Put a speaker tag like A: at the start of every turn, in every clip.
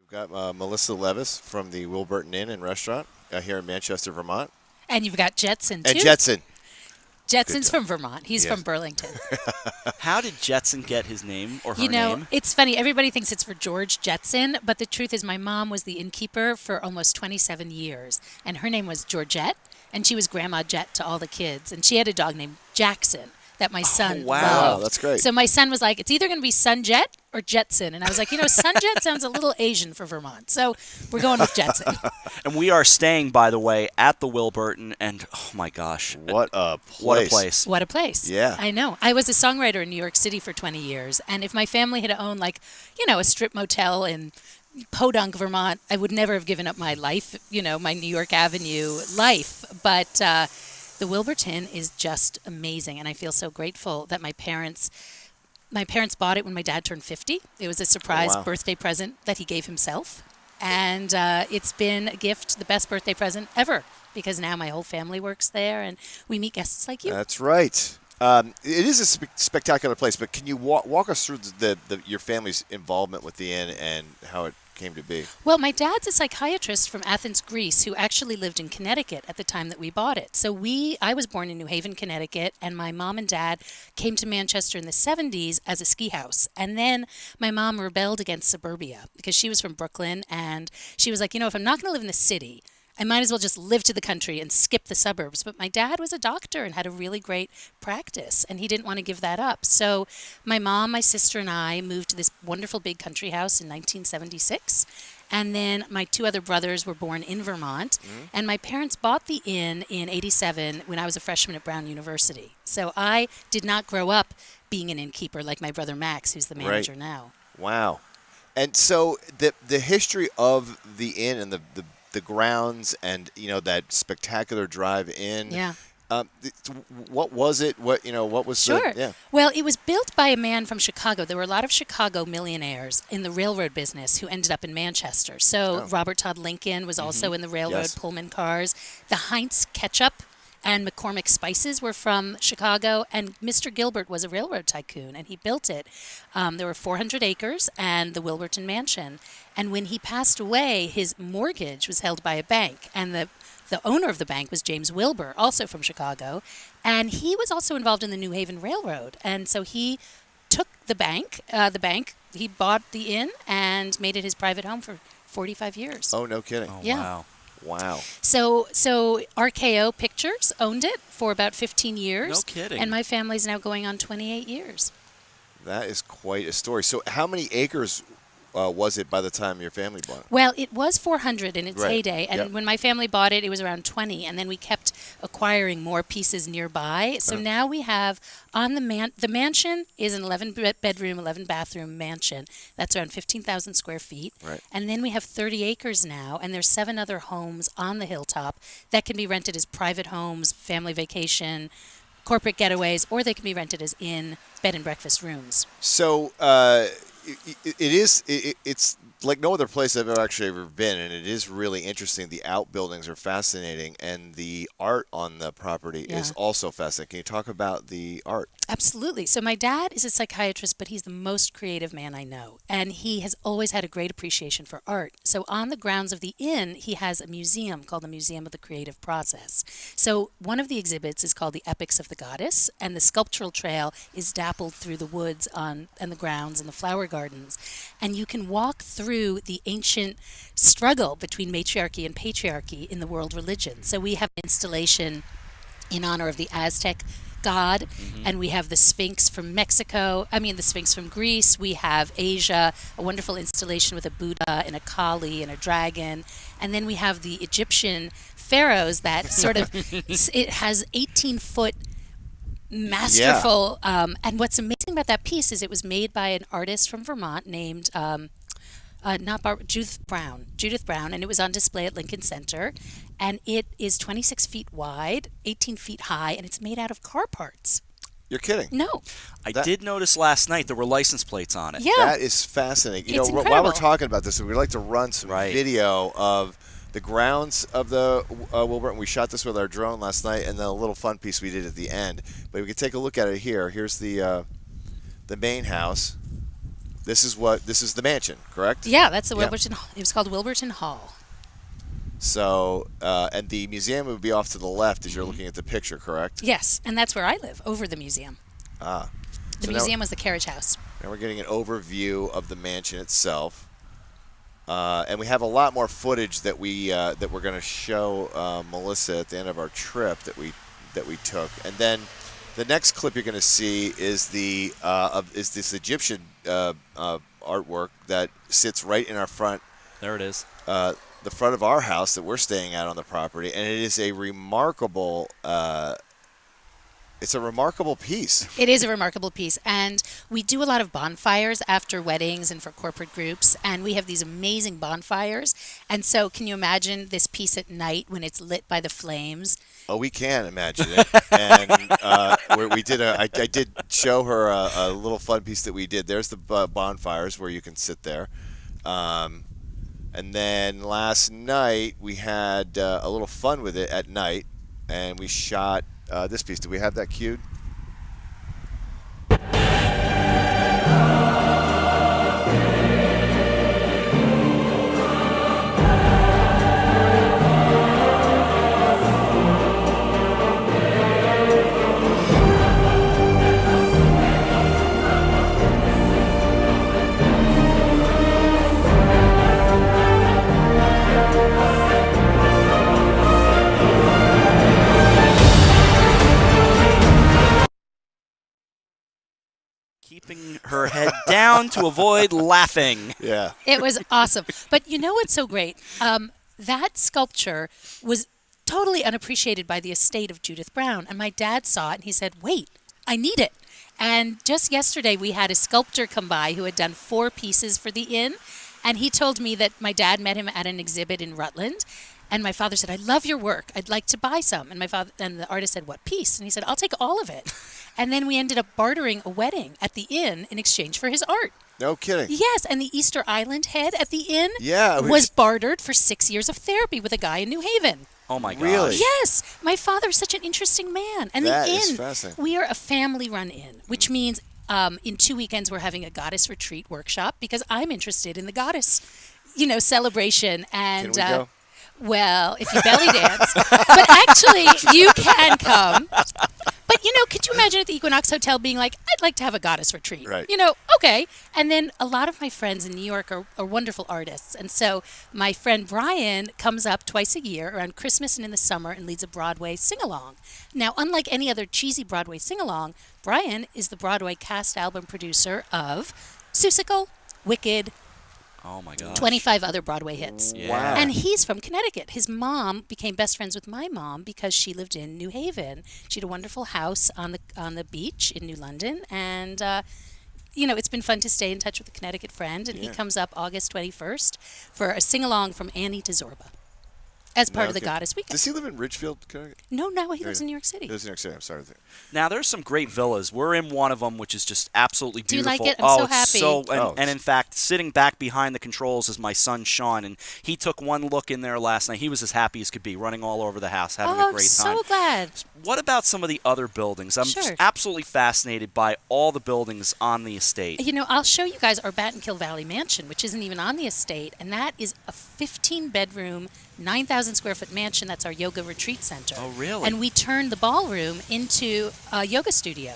A: We've got Melissa Levis from the Wilburton Inn and Restaurant here in Manchester, Vermont.
B: And you've got Jetson,
A: And
B: too.
A: Jetson.
B: Jetson's from Vermont. He's
A: Yes.
B: from Burlington.
C: How did Jetson get his name or her
B: You know,
C: name?
B: it's funny. Everybody thinks it's for George Jetson, but the truth is my mom was the innkeeper for almost 27 years, and her name was Georgette, and she was Grandma Jet to all the kids. And she had a dog named Jackson that my son
C: wow.
A: Wow,
B: loved.
A: that's great.
B: So my son was like, it's either going to be Sun Jet or Jetson. And I was like, Sun Jet sounds a little Asian for Vermont. So we're going with Jetson.
C: And we are staying, by the way, at the Wilburton, and oh my gosh,
A: What a place.
C: what a place!
B: What a place.
A: Yeah.
B: I know. I was a songwriter in New York City for 20 years. And if my family had owned, a strip motel in Podunk, Vermont, I would never have given up my life, my New York Avenue life. But the Wilburton is just amazing. And I feel so grateful that my parents bought it when my dad turned 50. It was a surprise
A: wow.
B: birthday present that he gave himself. And it's been a gift, the best birthday present ever, because now my whole family works there and we meet guests like you.
A: That's right. It is a spectacular place, but can you walk us through your family's involvement with the inn and how it came to be?
B: Well, my dad's a psychiatrist from Athens, Greece, who actually lived in Connecticut at the time that we bought it. So I was born in New Haven, Connecticut, and my mom and dad came to Manchester in the 70s as a ski house. And then my mom rebelled against suburbia because she was from Brooklyn, and she was like, if I'm not going to live in the city, I might as well just live to the country and skip the suburbs. But my dad was a doctor and had a really great practice, and he didn't want to give that up. So my mom, my sister, and I moved to this wonderful big country house in 1976. And then my two other brothers were born in Vermont. And my parents bought the inn in 87 when I was a freshman at Brown University. So I did not grow up being an innkeeper like my brother Max, who's the manager now.
A: Wow. And so the history of the inn and the grounds and that spectacular drive in.
B: Yeah.
A: What was it? What was
B: Sure.
A: the
B: Well, it was built by a man from Chicago. There were a lot of Chicago millionaires in the railroad business who ended up in Manchester. So Robert Todd Lincoln was also in the railroad
A: Yes.
B: Pullman cars. The Heinz ketchup and McCormick Spices were from Chicago, and Mr. Gilbert was a railroad tycoon, and he built it. There were 400 acres and the Wilburton Mansion. And when he passed away, his mortgage was held by a bank, and the owner of the bank was James Wilbur, also from Chicago, and he was also involved in the New Haven Railroad. And so he took the bank, he bought the inn and made it his private home for 45 years.
A: Oh, no kidding.
C: Oh,
B: Yeah.
C: wow.
A: Wow.
B: So RKO Pictures owned it for about 15 years.
C: No kidding.
B: And my family's now going on 28 years.
A: That is quite a story. So how many acres was it by the time your family bought it?
B: Well, it was 400 in its
A: Right.
B: heyday, and
A: Yep.
B: when my family bought it, it was around 20, and then we kept acquiring more pieces nearby. So now we have on the mansion is an 11-bedroom, 11-bathroom mansion. That's around 15,000 square feet.
A: Right.
B: And then we have 30 acres now, and there's 7 other homes on the hilltop that can be rented as private homes, family vacation, corporate getaways, or they can be rented as bed and breakfast rooms.
A: So it's like no other place I've ever been, and it is really interesting. The outbuildings are fascinating, and the art on the property is
B: Yeah.
A: also fascinating. Can you talk about the art?
B: Absolutely. So my dad is a psychiatrist, but he's the most creative man I know. And he has always had a great appreciation for art. So on the grounds of the inn, he has a museum called the Museum of the Creative Process. So one of the exhibits is called the Epics of the Goddess, and the sculptural trail is dappled through the woods and the grounds and the flower gardens. And you can walk through the ancient struggle between matriarchy and patriarchy in the world religion. So we have an installation in honor of the Aztec god, and we have the Sphinx from the Sphinx from Greece. We have Asia, a wonderful installation with a Buddha and a Kali and a dragon, and then we have the Egyptian pharaohs that sort of it has 18-foot masterful. And what's amazing about that piece is it was made by an artist from Vermont named Judith Brown, and it was on display at Lincoln Center, and it is 26 feet wide, 18 feet high, and it's made out of car parts.
A: You're kidding.
B: No.
C: I did notice last night there were license plates on it.
B: Yeah.
A: That is fascinating.
B: It's
A: While we're
B: incredible.
A: talking about this, we'd like to run some
C: Right.
A: video of the grounds of the Wilburton. We shot this with our drone last night, and then a little fun piece we did at the end. But we can take a look at it here. Here's the main house. This is the mansion, correct?
B: Yeah, that's the
A: Yeah.
B: Wilburton. It was called Wilburton Hall.
A: So, and the museum would be off to the left as you're looking at the picture, correct?
B: Yes, and that's where I live, over the museum.
A: Ah.
B: The
A: So
B: museum was the carriage house.
A: Now we're getting an overview of the mansion itself, and we have a lot more footage that we're going to show Melissa at the end of our trip that we took, and then the next clip you're going to see is is this Egyptian artwork that sits right in our front.
C: There it is.
A: The front of our house that we're staying at on the property, and it is a remarkable. It's a remarkable piece.
B: It is a remarkable piece, and we do a lot of bonfires after weddings and for corporate groups, and we have these amazing bonfires. And so, can you imagine this piece at night when it's lit by the flames?
A: Oh, we can imagine it. And we did I did show her a little fun piece that we did. There's the bonfires where you can sit there. And then last night we had a little fun with it at night, and we shot this piece. Do we have that cued?
C: Keeping her head down to avoid laughing.
A: Yeah.
B: It was awesome. But you know what's so great? That sculpture was totally unappreciated by the estate of Judith Brown. And my dad saw it and he said, wait, I need it. And just yesterday we had a sculptor come by who had done 4 pieces for the inn. And he told me that my dad met him at an exhibit in Rutland. And my father said, I love your work. I'd like to buy some. And the artist said, what piece? And he said, I'll take all of it. And then we ended up bartering a wedding at the inn in exchange for his art.
A: No kidding.
B: Yes, and the Easter Island head at the inn
A: Yeah,
B: was bartered for 6 years of therapy with a guy in New Haven.
C: Oh my gosh.
A: Really?
B: Yes, my father's such an interesting man. And
A: That
B: the
A: is
B: inn,
A: fascinating.
B: we are a family-run inn, which means in 2 weekends we're having a goddess retreat workshop because I'm interested in the goddess, celebration. And
A: Can we go?
B: well, if you belly dance, but actually you can come. But, could you imagine at the Equinox Hotel being like, I'd like to have a goddess retreat?
A: Right.
B: Okay. And then a lot of my friends in New York are wonderful artists. And so my friend Brian comes up twice a year around Christmas and in the summer and leads a Broadway sing-along. Now, unlike any other cheesy Broadway sing-along, Brian is the Broadway cast album producer of Seussical, Wicked,
C: Oh my gosh.
B: 25 other Broadway hits.
C: Yeah.
A: Wow.
B: And he's from Connecticut. His mom became best friends with my mom because she lived in New Haven. She had a wonderful house on the beach in New London, and it's been fun to stay in touch with a Connecticut friend. And he comes up August 21st for a sing along from Annie to Zorba as part of the
A: Okay.
B: Goddess Weekend.
A: Does he live in Ridgefield, Connecticut?
B: No, he lives in New York City.
A: He lives in New York City. I'm sorry.
C: Now there's some great villas. We're in one of them, which is just absolutely
B: Do you
C: beautiful.
B: like it? I'm
C: oh,
B: so
C: it's
B: happy.
C: So, and,
A: Oh.
C: and in fact, sitting back behind the controls is my son Sean, and he took one look in there last night. He was as happy as could be, running all over the house, having a
B: I'm
C: great time.
B: so glad.
C: What about some of the other buildings? I'm just
B: Sure.
C: absolutely fascinated by all the buildings on the estate.
B: I'll show you guys our Battenkill Valley Mansion, which isn't even on the estate, and that is a 15-bedroom, 9,000 square foot mansion. That's our yoga retreat center.
C: Oh, really?
B: And we turned the ballroom into a yoga studio.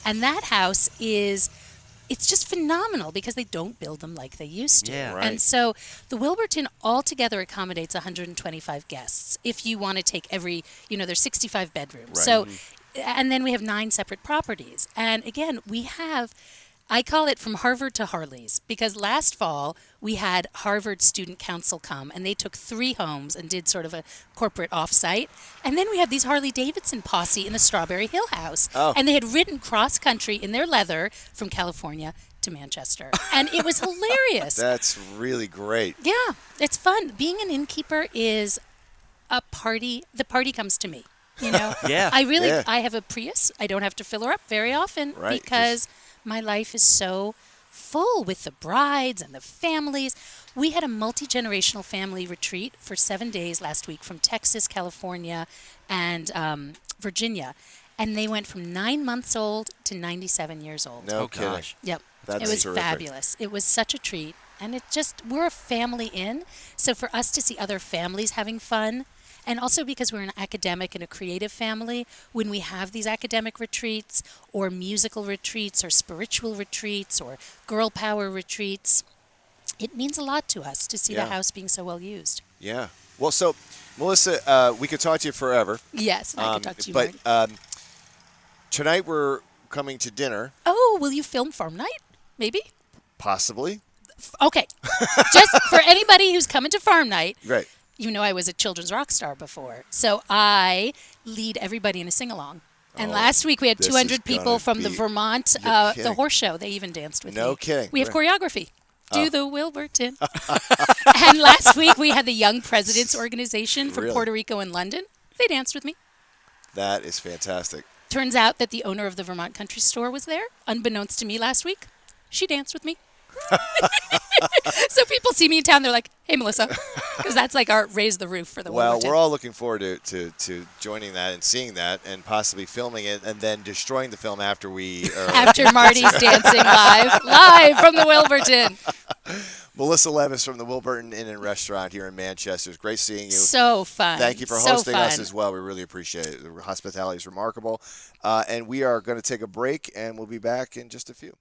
B: And that house it's just phenomenal because they don't build them like they used to.
C: Yeah.
A: Right.
B: And so the Wilburton altogether accommodates 125 guests. If you want to take there's 65 bedrooms.
A: Right.
B: So, and then we have 9 separate properties. And again, I call it from Harvard to Harley's because last fall we had Harvard Student Council come and they took 3 homes and did sort of a corporate offsite. And then we had these Harley Davidson posse in the Strawberry Hill House.
A: Oh.
B: And they had ridden cross country in their leather from California to Manchester. And it was hilarious.
A: That's really great.
B: Yeah, it's fun. Being an innkeeper is a party. The party comes to me.
C: Yeah.
B: I have a Prius. I don't have to fill her up very often
A: Right,
B: because my life is so full with the brides and the families. We had a multi-generational family retreat for 7 days last week from Texas, California, and Virginia. And they went from 9 months old to 97 years old.
A: No
C: Oh,
A: kidding.
C: gosh.
B: Yep.
A: That's
B: It was
A: terrific.
B: fabulous. It was such a treat. And we're a family inn. So for us to see other families having fun, and also because we're an academic and a creative family, when we have these academic retreats or musical retreats or spiritual retreats or girl power retreats, it means a lot to us to see
A: Yeah.
B: the house being so well used.
A: Yeah. Well, so Melissa, we could talk to you forever.
B: Yes, and I could talk to you
A: But
B: more.
A: tonight we're coming to dinner,
B: Oh, will you film Farm Night? Maybe?
A: possibly.
B: Okay. Just for anybody who's coming to Farm Night,
A: Right.
B: you know I was a children's rock star before. So I lead everybody in a sing-along. And last week we had
A: this
B: 200
A: is
B: people
A: gonna
B: from the
A: be-
B: Vermont,
A: You're
B: the
A: kidding.
B: horse show. They even danced with me.
A: No kidding.
B: We have
A: Right.
B: choreography. Do the Wilburton. And last week we had the Young Presidents Organization from
A: Really?
B: Puerto Rico and London. They danced with me.
A: That is fantastic.
B: Turns out that the owner of the Vermont Country Store was there, unbeknownst to me last week. She danced with me. So people see me in town, they're like, "Hey, Melissa," because that's like our raise the roof for the
A: Well,
B: Wilburton.
A: we're all looking forward to joining that and seeing that and possibly filming it and then destroying the film after we are.
B: After Marty's dancing live from the Wilburton.
A: Melissa Levis from the Wilburton Inn and Restaurant here in Manchester. It's great seeing you.
B: So fun.
A: Thank you for
B: So
A: hosting us
B: fun.
A: as well. We really appreciate it. The hospitality is remarkable. And we are going to take a break, and we'll be back in just a few.